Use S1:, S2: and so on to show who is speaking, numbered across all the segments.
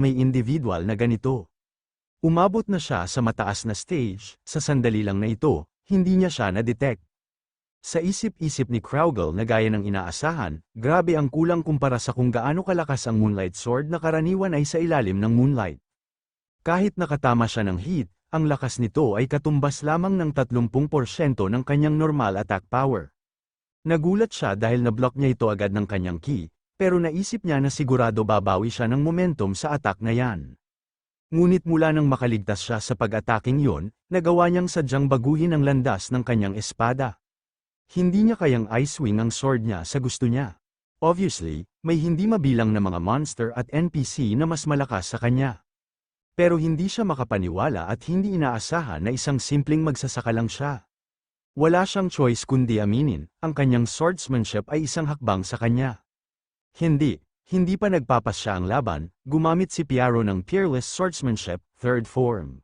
S1: may individual na ganito. Umabot na siya sa mataas na stage, sa sandali lang na ito, hindi niya siya na-detect. Sa isip-isip ni Kraugle na gaya ng inaasahan, grabe ang kulang kumpara sa kung gaano kalakas ang Moonlight Sword na karaniwan ay sa ilalim ng Moonlight. Kahit nakatama siya ng hit, ang lakas nito ay katumbas lamang ng 30% ng kanyang normal attack power. Nagulat siya dahil na-block niya ito agad ng kanyang ki, pero naisip niya na sigurado babawi siya ng momentum sa attack na yan. Ngunit mula nang makaligtas siya sa pag-attacking yon, nagawa niyang sadyang baguhin ang landas ng kanyang espada. Hindi niya kayang i-swing ang sword niya sa gusto niya. Obviously, may hindi mabilang na mga monster at NPC na mas malakas sa kanya. Pero hindi siya makapaniwala at hindi inaasahan na isang simpleng magsasaka lang siya. Wala siyang choice kundi aminin, ang kanyang swordsmanship ay isang hakbang sa kanya. Hindi pa nagpapasya ang laban, gumamit si Piaro ng Peerless Swordsmanship, third form.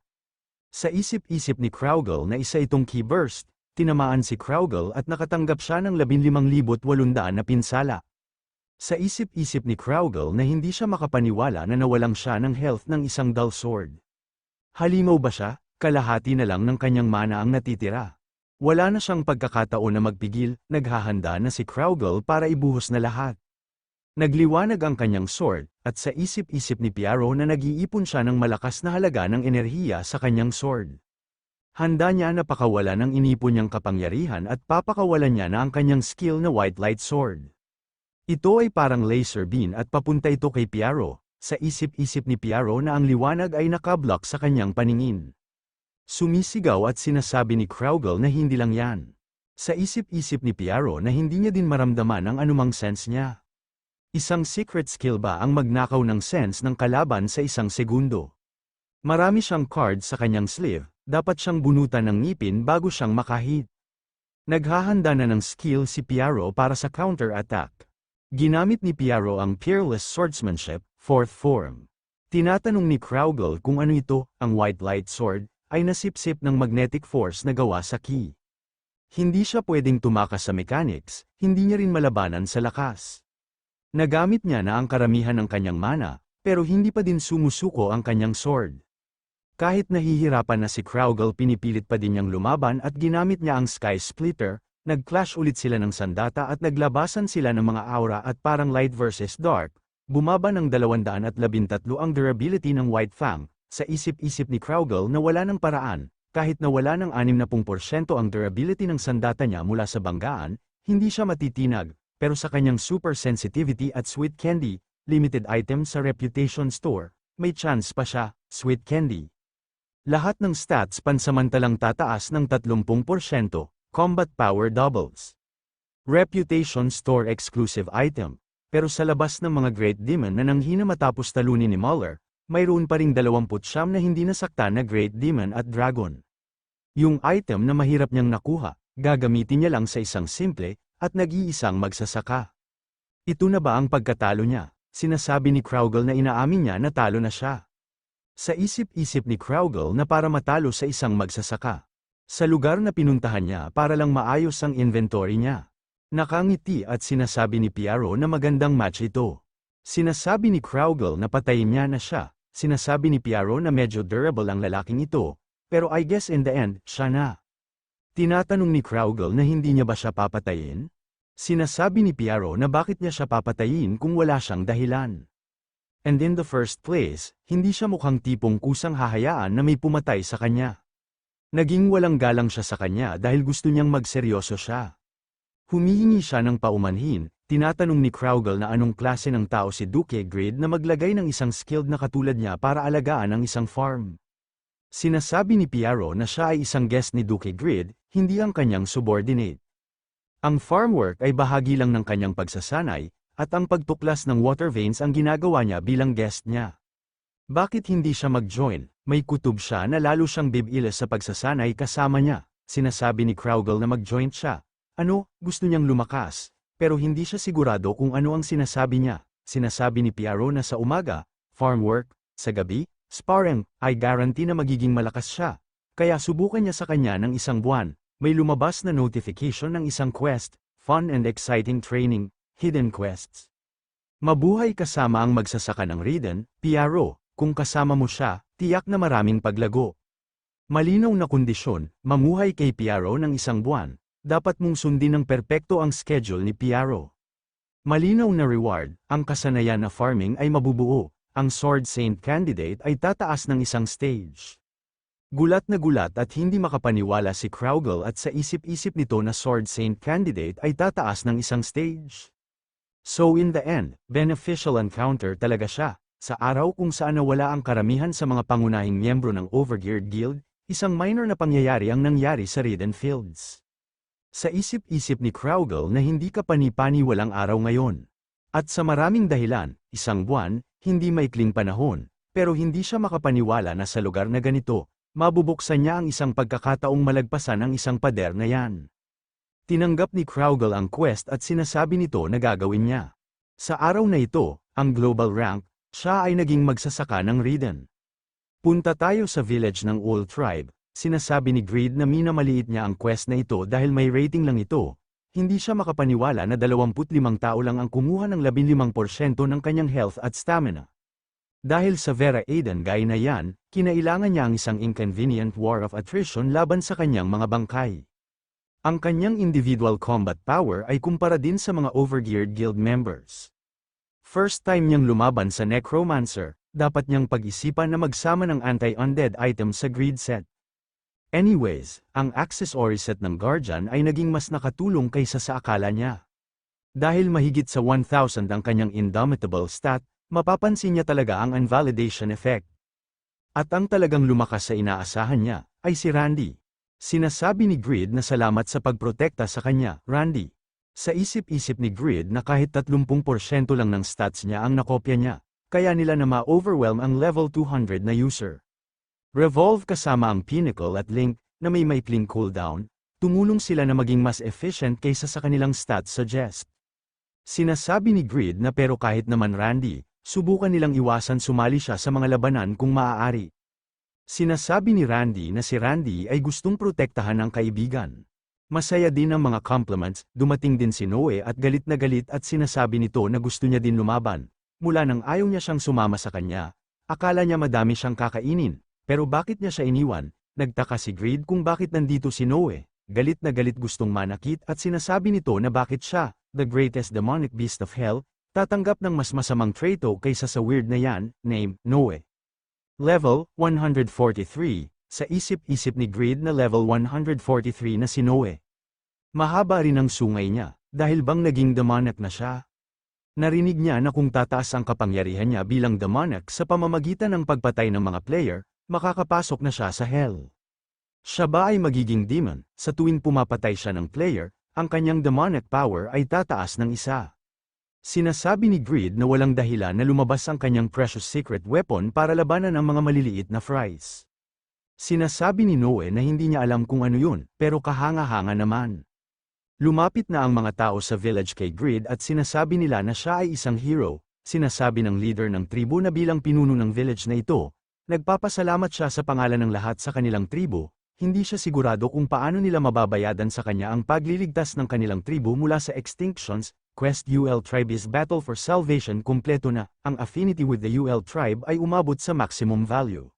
S1: Sa isip-isip ni Kraugle na isa itong key burst, tinamaan si Kraugle at nakatanggap siya ng 15,800 na pinsala. Sa isip-isip ni Kraugle na hindi siya makapaniwala na nawalang siya ng health ng isang dull sword. Halimaw ba siya? Kalahati na lang ng kanyang mana ang natitira. Wala na siyang pagkakataon na magpigil, naghahanda na si Kraugle para ibuhos na lahat. Nagliwanag ang kanyang sword, at sa isip-isip ni Piaro na nag-iipon siya ng malakas na halaga ng enerhiya sa kanyang sword. Handa niya na pakawalan ang inipon niyang kapangyarihan at papakawalan niya na ang kanyang skill na White Light Sword. Ito ay parang laser beam at papunta ito kay Piaro, sa isip-isip ni Piaro na ang liwanag ay nakablock sa kanyang paningin. Sumisigaw at sinasabi ni Kraugle na hindi lang yan. Sa isip-isip ni Piaro na hindi niya din maramdaman ang anumang sense niya. Isang secret skill ba ang magnakaw ng sense ng kalaban sa isang segundo? Marami siyang cards sa kanyang sleeve, dapat siyang bunutan ng ngipin bago siyang makahit. Naghahanda na ng skill si Piaro para sa counter-attack. Ginamit ni Piaro ang Peerless Swordsmanship, fourth form. Tinatanong ni Kraugle kung ano ito, ang White Light Sword, ay nasipsip ng magnetic force na gawa sa ki. Hindi siya pwedeng tumakas sa mechanics, hindi niya rin malabanan sa lakas. Nagamit niya na ang karamihan ng kanyang mana, pero hindi pa din sumusuko ang kanyang sword. Kahit nahihirapan na si Kraugle pinipilit pa din niyang lumaban at ginamit niya ang Sky Splitter, nag-clash ulit sila ng sandata at naglabasan sila ng mga aura at parang light versus dark, bumaba ng 213 ang durability ng White Fang, sa isip-isip ni Kraugle na wala ng paraan, kahit na wala ng 60% ang durability ng sandata niya mula sa banggaan, hindi siya matitinag. Pero sa kanyang super sensitivity at sweet candy, limited item sa reputation store, may chance pa siya, sweet candy. Lahat ng stats pansamantalang tataas ng 30%, combat power doubles. Reputation store exclusive item, pero sa labas ng mga Great Demon na nanghina matapos talunin ni Mauler, mayroon pa ring 29 na hindi nasaktan na Great Demon at Dragon. Yung item na mahirap niyang nakuha, gagamitin niya lang sa isang simple, at nag-iisang magsasaka. Ito na ba ang pagkatalo niya? Sinasabi ni Kraugle na inaamin niya na talo na siya. Sa isip-isip ni Kraugle na para matalo sa isang magsasaka. Sa lugar na pinuntahan niya para lang maayos ang inventory niya. Nakangiti at sinasabi ni Piaro na magandang match ito. Sinasabi ni Kraugle na patayin niya na siya. Sinasabi ni Piaro na medyo durable ang lalaking ito, pero I guess in the end, siya na. Tinatanong ni Kraugle na hindi niya ba siya papatayin? Sinasabi ni Piaro na bakit niya siya papatayin kung wala siyang dahilan. And in the first place, hindi siya mukhang tipong kusang hahayaan na may pumatay sa kanya. Naging walang galang siya sa kanya dahil gusto niyang magseryoso siya. Humihingi siya ng paumanhin, tinatanong ni Kraugle na anong klase ng tao si Duke Grid na maglagay ng isang skilled na katulad niya para alagaan ang isang farm. Sinasabi ni Piaro na siya ay isang guest ni Duke Grid, hindi ang kanyang subordinate. Ang farm work ay bahagi lang ng kanyang pagsasanay, at ang pagtuklas ng water veins ang ginagawa niya bilang guest niya. Bakit hindi siya mag-join? May kutob siya na lalo siyang bibilis sa pagsasanay kasama niya. Sinasabi ni Kraugle na mag-join siya. Ano, gusto niyang lumakas, pero hindi siya sigurado kung ano ang sinasabi niya. Sinasabi ni Piaro na sa umaga, farm work, sa gabi, sparring, ay guarantee na magiging malakas siya. Kaya subukan niya sa kanya ng isang buwan. May lumabas na notification ng isang quest, fun and exciting training, hidden quests. Mabuhay kasama ang magsasaka ng Riden, Piaro. kung kasama mo siya, tiyak na maraming paglago. Malinaw na kondisyon, mamuhay kay Piaro ng isang buwan, dapat mong sundin ng perpekto ang schedule ni Piaro. Malinaw na reward, ang kasanayan na farming ay mabubuo, ang Sword Saint candidate ay tataas ng isang stage. Gulat na gulat at hindi makapaniwala si Kraugle at sa isip-isip nito na Sword Saint candidate ay tataas ng isang stage. So in the end, beneficial encounter talaga siya, sa araw kung saan nawala ang karamihan sa mga pangunahing miyembro ng Overgeared Guild, isang minor na pangyayari ang nangyari sa Ridden Fields. Sa isip-isip ni Kraugle na hindi ka pani-paniwalang araw ngayon. At sa maraming dahilan, isang buwan, hindi maikling panahon, pero hindi siya makapaniwala na sa lugar na ganito, mabubuksan niya ang isang pagkakataong malagpasan ang isang pader na yan. Tinanggap ni Kraugle ang quest at sinasabi nito na gagawin niya. Sa araw na ito, ang global rank, siya ay naging magsasaka ng Ridden. Punta tayo sa village ng Old Tribe. Sinasabi ni Greed na minamaliit niya ang quest na ito dahil may rating lang ito. Hindi siya makapaniwala na 25 tao lang ang kumuha ng 15% ng kanyang health at stamina. Dahil sa Vera Aiden gay na yan, kinailangan niya ang isang inconvenient war of attrition laban sa kanyang mga bangkay. Ang kanyang individual combat power ay kumpara din sa mga Overgeared Guild members. First time niyang lumaban sa Necromancer, dapat niyang pag-isipan na magsama ng anti-undead item sa Greed set. Anyways, ang accessory set ng Guardian ay naging mas nakatulong kaysa sa akala niya. Dahil mahigit sa 1,000 ang kanyang indomitable stat, mapapansin niya talaga ang invalidation effect. At ang talagang lumakas sa inaasahan niya, ay si Randy. Sinasabi ni Greed na salamat sa pagprotekta sa kanya, Randy. Sa isip-isip ni Greed na kahit 30% lang ng stats niya ang nakopya niya, kaya nila na ma-overwhelm ang level 200 na user. Revolve kasama ang Pinnacle at Link, na may maikling cooldown, tumulong sila na maging mas efficient kaysa sa kanilang stats suggest. Sinasabi ni Greed na pero kahit naman Randy, subukan nilang iwasan sumali siya sa mga labanan kung maaari. Sinasabi ni Randy na si Randy ay gustong protektahan ang kaibigan. Masaya din ang mga compliments, dumating din si Noe at galit at sinasabi nito na gusto niya din lumaban. Mula nang ayaw niya siyang sumama sa kanya, akala niya madami siyang kakainin. Pero bakit niya siya iniwan? Nagtaka si Greed kung bakit nandito si Noe. Galit na galit gustong manakit at sinasabi nito na bakit siya, the greatest demonic beast of hell, tatanggap ng mas masamang traitor kaysa sa weird na yan, name, Noe. Level 143, sa isip-isip ni Greed na level 143 na si Noe. Mahaba rin ang sungay niya, dahil bang naging demonic na siya? Narinig niya na kung tataas ang kapangyarihan niya bilang demonic sa pamamagitan ng pagpatay ng mga player, makakapasok na siya sa hell. Siya ba ay magiging demon? Sa tuwing pumapatay siya ng player, ang kanyang demonic power ay tataas ng isa. Sinasabi ni Greed na walang dahilan na lumabas ang kanyang precious secret weapon para labanan ang mga maliliit na fries. Sinasabi ni Noe na hindi niya alam kung ano yun, pero kahanga-hanga naman. Lumapit na ang mga tao sa village kay Greed at sinasabi nila na siya ay isang hero. Sinasabi ng leader ng tribo na bilang pinuno ng village na ito, nagpapasalamat siya sa pangalan ng lahat sa kanilang tribo, hindi siya sigurado kung paano nila mababayadan sa kanya ang pagliligtas ng kanilang tribo mula sa extinctions. Quest UL Tribe is Battle for Salvation kumpleto na, ang affinity with the UL Tribe ay umabot sa maximum value.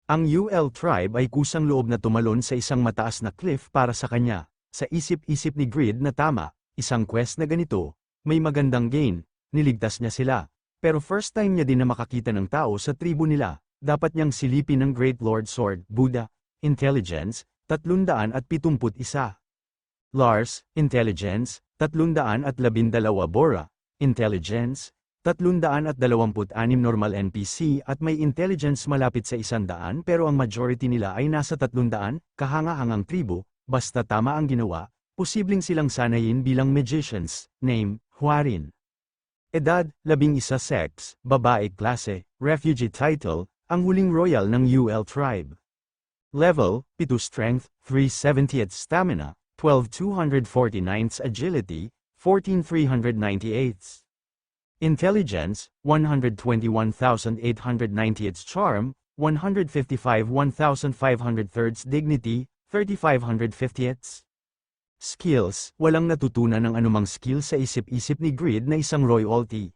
S1: Ang UL Tribe ay kusang loob na tumalon sa isang mataas na cliff para sa kanya, sa isip-isip ni Greed na tama, isang quest na ganito, may magandang gain, niligtas niya sila, pero first time niya din na makakita ng tao sa tribo nila. Dapat niyang silipin ng Great Lord Sword, Buddha, Intelligence, 371. Lars, Intelligence, 312 Bora, Intelligence, 326 normal NPC at may intelligence malapit sa 100 pero ang majority nila ay nasa 300, kahanga-hangang tribo, basta tama ang ginawa, posibleng silang sanayin bilang magicians, name, Huarin. Edad, 11 sex, babae klase, refugee title, ang huling royal ng UL Tribe. Level, 7 strength, 370 stamina, 12,249 agility, 14,398. Intelligence, 121,890 charm, 155,503 dignity, 3,550. Skills, walang natutunan ng anumang skill sa isip-isip ni Greed na isang royalty.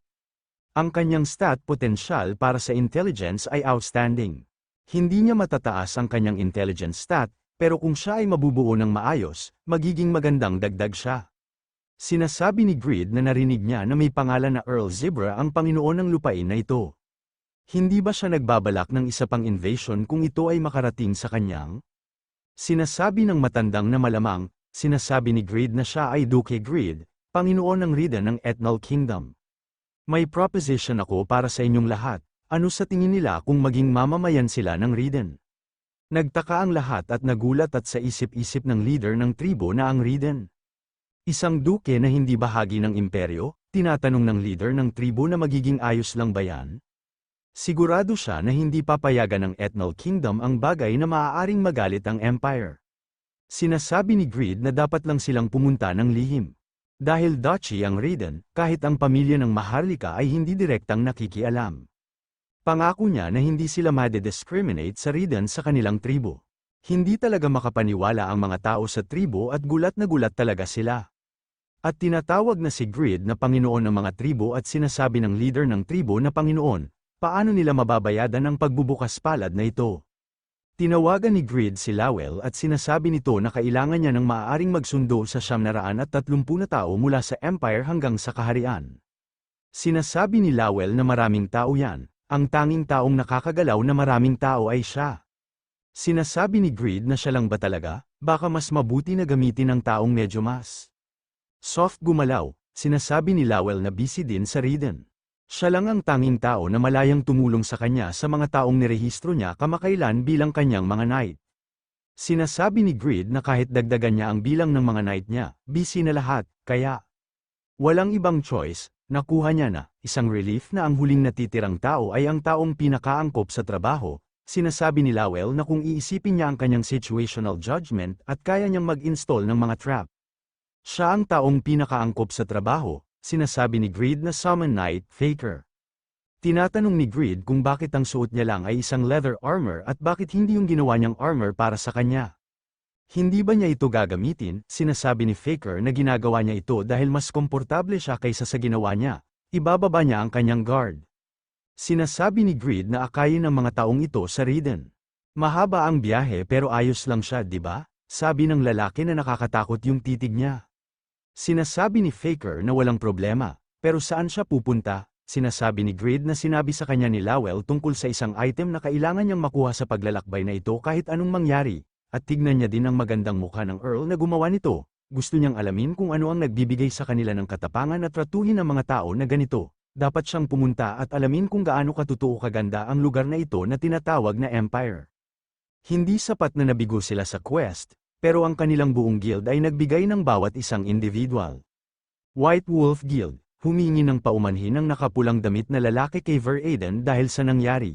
S1: Ang kanyang stat potensyal para sa intelligence ay outstanding. Hindi niya matataas ang kanyang intelligence stat, pero kung siya ay mabubuo ng maayos, magiging magandang dagdag siya. Sinasabi ni Greed na narinig niya na may pangalan na Earl Zebra ang Panginoon ng lupain na ito. Hindi ba siya nagbabalak ng isa pang invasion kung ito ay makarating sa kanyang? Sinasabi ng matandang na malamang, sinasabi ni Greed na siya ay Duke Greed, Panginoon ng Riden ng Ethnal Kingdom. May proposition ako para sa inyong lahat, ano sa tingin nila kung maging mamamayan sila ng Riden? Nagtaka ang lahat at nagulat at sa isip-isip ng leader ng tribo na ang Riden. Isang duke na hindi bahagi ng imperyo, tinatanong ng leader ng tribo na magiging ayos lang ba yan? Sigurado siya na hindi papayagan ng Ethnal Kingdom ang bagay na maaaring magalit ang Empire. Sinasabi ni Greed na dapat lang silang pumunta ng lihim. Dahil duchy ang Riden, kahit ang pamilya ng Maharlika ay hindi direktang nakikialam. Pangako niya na hindi sila made-discriminate sa Riden sa kanilang tribo. Hindi talaga makapaniwala ang mga tao sa tribo at gulat na gulat talaga sila. At tinatawag na si Greed na Panginoon ng mga tribo at sinasabi ng leader ng tribo na Panginoon, paano nila mababayadan ang pagbubukas palad na ito? Tinawagan ni Greed si Lowell at sinasabi nito na kailangan niya ng maaaring magsundo sa 930 na tao mula sa Empire hanggang sa kaharian. Sinasabi ni Lowell na maraming tao yan, ang tanging taong nakakagalaw na maraming tao ay siya. Sinasabi ni Greed na siya lang ba talaga, baka mas mabuti na gamitin ang taong medyo mas soft gumalaw, sinasabi ni Lowell na busy din sa Riden. Siya lang ang tanging tao na malayang tumulong sa kanya sa mga taong nirehistro niya kamakailan bilang kanyang mga knight. Sinasabi ni Greed na kahit dagdagan niya ang bilang ng mga knight niya, busy na lahat, kaya walang ibang choice, nakuha niya na, isang relief na ang huling natitirang tao ay ang taong pinakaangkop sa trabaho. Sinasabi ni Lowell na kung iisipin niya ang kanyang situational judgment at kaya niyang mag-install ng mga trap. Siya ang taong pinakaangkop sa trabaho, sinasabi ni Greed na Summon Knight Faker. Tinatanong ni Greed kung bakit ang suot niya lang ay isang leather armor at bakit hindi yung ginawa niyang armor para sa kanya. Hindi ba niya ito gagamitin? Sinasabi ni Faker na ginagawa niya ito dahil mas komportable siya kaysa sa ginawa niya. Ibababa niya ang kanyang guard. Sinasabi ni Greed na akayin ng mga taong ito sa Riden. Mahaba ang biyahe pero ayos lang siya, di ba? Sabi ng lalaki na nakakatakot yung titig niya. Sinasabi ni Faker na walang problema, pero saan siya pupunta? Sinasabi ni Greed na sinabi sa kanya ni Lowell tungkol sa isang item na kailangan niyang makuha sa paglalakbay na ito kahit anong mangyari, at tignan niya din ang magandang mukha ng Earl na gumawa nito. Gusto niyang alamin kung ano ang nagbibigay sa kanila ng katapangan at tratuhin ang mga tao na ganito. Dapat siyang pumunta at alamin kung gaano katotoo kaganda ang lugar na ito na tinatawag na Empire. Hindi sapat na nabigo sila sa quest, pero ang kanilang buong guild ay nagbigay ng bawat isang individual. White Wolf Guild, humingi ng paumanhin ng nakapulang damit na lalaki kay Veraiden dahil sa nangyari.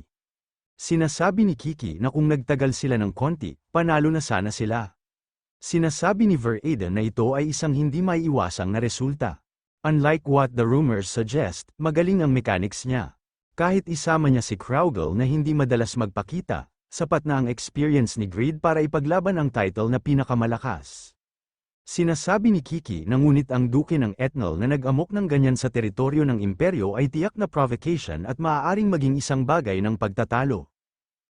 S1: Sinasabi ni Kiki na kung nagtagal sila ng konti, panalo na sana sila. Sinasabi ni Veraiden na ito ay isang hindi maiiwasang na resulta. Unlike what the rumors suggest, magaling ang mechanics niya. Kahit isama niya si Kraugle na hindi madalas magpakita, sapat na ang experience ni Greed para ipaglaban ang title na pinakamalakas. Sinasabi ni Kiki na ngunit ang duke ng Ethnal na nag-amok ng ganyan sa teritoryo ng imperyo ay tiyak na provocation at maaaring maging isang bagay ng pagtatalo.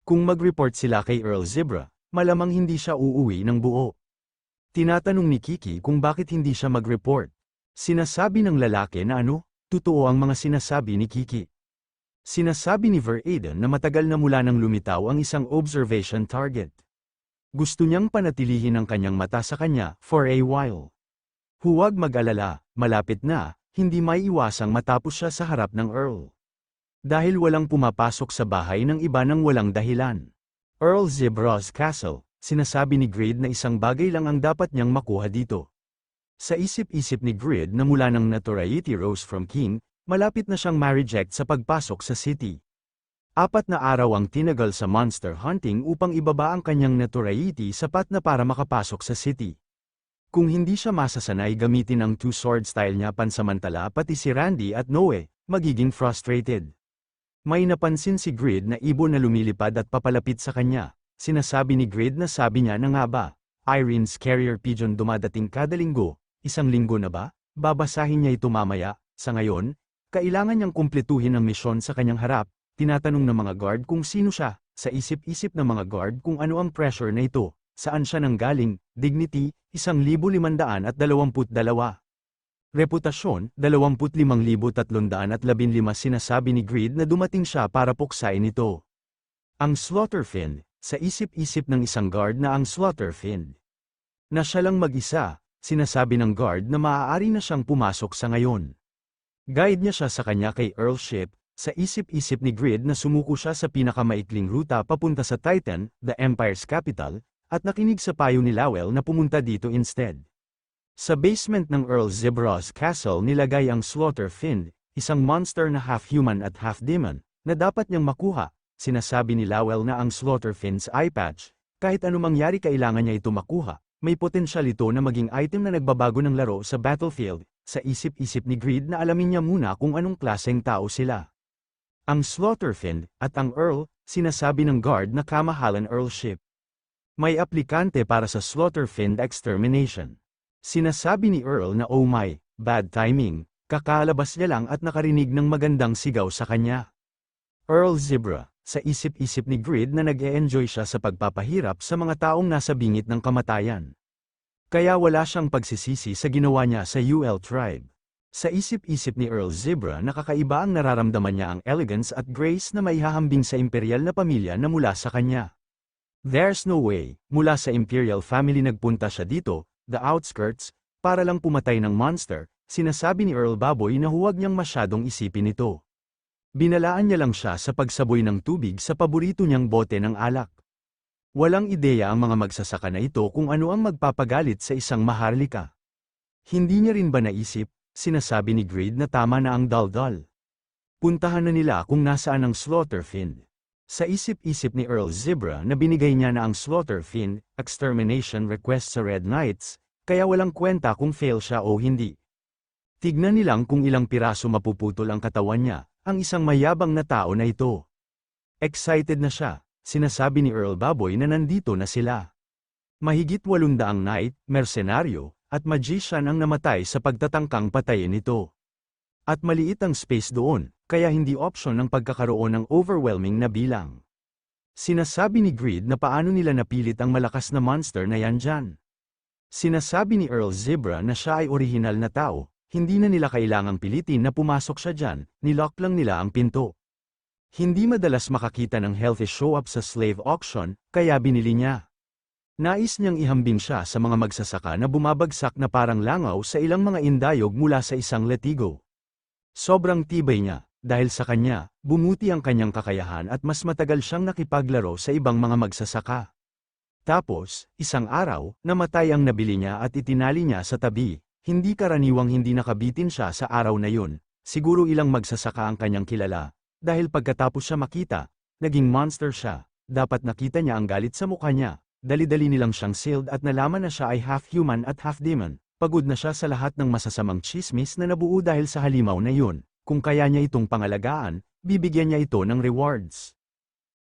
S1: Kung mag-report sila kay Earl Zebra, malamang hindi siya uuwi ng buo. Tinatanong ni Kiki kung bakit hindi siya mag-report. Sinasabi ng lalaki na totoo ang mga sinasabi ni Kiki. Sinasabi ni Veraiden na matagal na mula nang lumitaw ang isang observation target. Gusto niyang panatilihin ang kanyang mata sa kanya for a while. Huwag mag-alala, malapit na, hindi maiiwasang matapos siya sa harap ng Earl. Dahil walang pumapasok sa bahay ng iba nang walang dahilan. Earl Zebra's Castle, sinasabi ni Greed na isang bagay lang ang dapat niyang makuha dito. Sa isip-isip ni Greed na mula nang notoriety rose from King, malapit na siyang ma-reject sa pagpasok sa city. 4 na araw ang tinagal sa monster hunting upang ibaba ang kanyang notoriety sapat na para makapasok sa city. Kung hindi siya masasanay gamitin ang two-sword style niya pansamantala pati si Randy at Noe, magiging frustrated. May napansin si Greed na ibon na lumilipad at papalapit sa kanya. Sinasabi ni Greed na sabi niya na nga ba, Irene's carrier pigeon dumadating kada linggo, 1 linggo na ba? Babasahin niya ito mamaya, sa ngayon, Kailangan niyang kumpletuhin ang misyon sa kanyang harap, tinatanong ng mga guard kung sino siya, sa isip-isip ng mga guard kung ano ang pressure na ito, saan siya nanggaling, dignity, 1,522. Reputasyon, 25,315 sinasabi ni Greed na dumating siya para puksain ito. Ang Slaughterfiend, sa isip-isip ng isang guard na ang Slaughterfiend. Na siya lang mag-isa, sinasabi ng guard na maaari na siyang pumasok sa ngayon. Guide niya siya sa kanya kay Earl Ship, sa isip-isip ni Grid na sumuko siya sa pinakamaikling ruta papunta sa Titan, the Empire's capital, at nakinig sa payo ni Lowell na pumunta dito instead. Sa basement ng Earl Zebra's castle nilagay ang Slaughterfiend, isang monster na half-human at half-demon, na dapat niyang makuha. Sinasabi ni Lowell na ang Slaughterfiend's eye patch, kahit anong mangyari kailangan niya ito makuha, may potensyal ito na maging item na nagbabago ng laro sa battlefield. Sa isip-isip ni Greed na alamin niya muna kung anong klaseng tao sila. Ang Slaughterfiend, at ang Earl, sinasabi ng guard na kamahalan Earlship. May aplikante para sa Slaughterfiend extermination. Sinasabi ni Earl na oh my, bad timing, kakalabas niya lang at nakarinig ng magandang sigaw sa kanya. Earl Zebra, sa isip-isip ni Greed na nag-e-enjoy siya sa pagpapahirap sa mga taong nasa bingit ng kamatayan. Kaya wala siyang pagsisisi sa ginawa niya sa UL tribe. Sa isip-isip ni Earl Zebra na kakaiba ang nararamdaman niya ang elegance at grace na maihahambing sa imperial na pamilya na mula sa kanya. There's no way, mula sa imperial family nagpunta siya dito, the outskirts, para lang pumatay ng monster, sinasabi ni Earl Baboy na huwag niyang masyadong isipin ito. Binalaan niya lang siya sa pagsaboy ng tubig sa paborito niyang bote ng alak. Walang ideya ang mga magsasaka na ito kung ano ang magpapagalit sa isang maharlika. Hindi niya rin ba naisip, sinasabi ni Greed na tama na ang daldal. Puntahan na nila kung nasaan ang Slaughterfiend. Sa isip-isip ni Earl Zebra na binigay niya na ang Slaughterfiend extermination request sa Red Knights, kaya walang kwenta kung fail siya o hindi. Tignan nilang kung ilang piraso mapuputol ang katawan niya, ang isang mayabang na tao na ito. Excited na siya. Sinasabi ni Earl Baboy na nandito na sila. Mahigit 800 knight, mersenaryo, at magician ang namatay sa pagtatangkang patayin ito. At maliit ang space doon, kaya hindi option ang pagkakaroon ng overwhelming na bilang. Sinasabi ni Greed na paano nila napilit ang malakas na monster na yan dyan. Sinasabi ni Earl Zebra na siya ay orihinal na tao, hindi na nila kailangang pilitin na pumasok siya dyan, nilock lang nila ang pinto. Hindi madalas makakita ng healthy show-up sa slave auction, kaya binili niya. Nais niyang ihambing siya sa mga magsasaka na bumabagsak na parang langaw sa ilang mga indayog mula sa isang latigo. Sobrang tibay niya, dahil sa kanya, bumuti ang kanyang kakayahan at mas matagal siyang nakipaglaro sa ibang mga magsasaka. Tapos, isang araw, namatay ang nabili niya at itinali niya sa tabi. Hindi karaniwang hindi nakabitin siya sa araw na yun, siguro ilang magsasaka ang kanyang kilala. Dahil pagkatapos siya makita, naging monster siya, dapat nakita niya ang galit sa mukha niya, dali-dali nilang siyang sealed at nalaman na siya ay half-human at half-demon, pagod na siya sa lahat ng masasamang chismis na nabuo dahil sa halimaw na yun, kung kaya niya itong pangalagaan, bibigyan niya ito ng rewards.